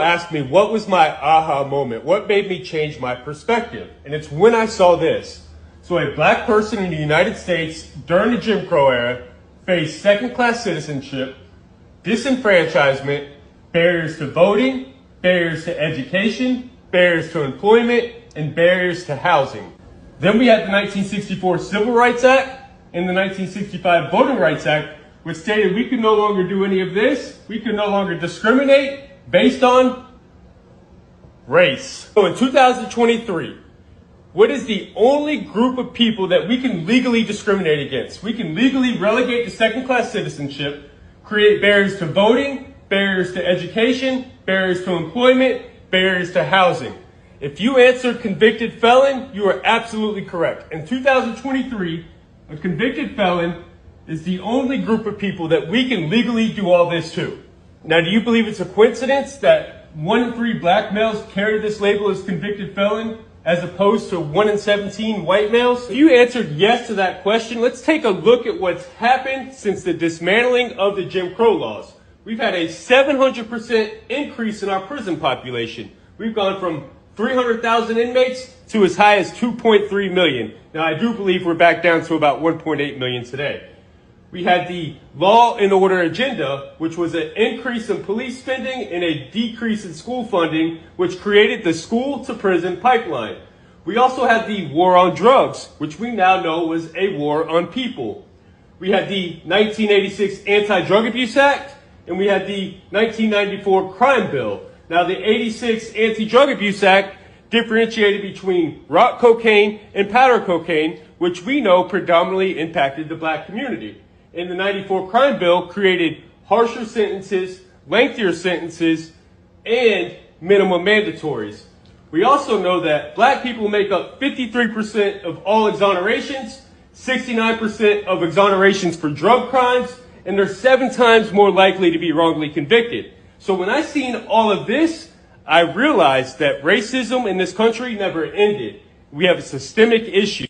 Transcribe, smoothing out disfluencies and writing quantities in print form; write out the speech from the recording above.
ask me what was my aha moment, what made me change my perspective, and it's when I saw this. So a black person in the United States during the Jim Crow era faced second-class citizenship, disenfranchisement, barriers to voting, barriers to education, barriers to employment, and barriers to housing. Then we had the 1964 Civil Rights Act and the 1965 Voting Rights Act, which stated we could no longer do any of this. We could no longer discriminate based on race. So in 2023, what is the only group of people that we can legally discriminate against? We can legally relegate to second-class citizenship, create barriers to voting, barriers to education, barriers to employment, barriers to housing. If you answered convicted felon, you are absolutely correct. In 2023, a convicted felon is the only group of people that we can legally do all this to. Now, do you believe it's a coincidence that 1 in 3 black males carry this label as convicted felon as opposed to 1 in 17 white males? If you answered yes to that question, let's take a look at what's happened since the dismantling of the Jim Crow laws. We've had a 700% increase in our prison population. We've gone from 300,000 inmates to as high as 2.3 million. Now, I do believe we're back down to about 1.8 million today. We had the law and order agenda, which was an increase in police spending and a decrease in school funding, which created the school to prison pipeline. We also had the war on drugs, which we now know was a war on people. We had the 1986 Anti-Drug Abuse Act, and we had the 1994 Crime Bill. Now, the 86 Anti-Drug Abuse Act differentiated between rock cocaine and powder cocaine, which we know predominantly impacted the black community. And the 94 Crime Bill created harsher sentences, lengthier sentences, and minimum mandatories. We also know that black people make up 53% of all exonerations, 69% of exonerations for drug crimes, and they're 7 times more likely to be wrongly convicted. So when I seen all of this, I realized that racism in this country never ended. We have a systemic issue.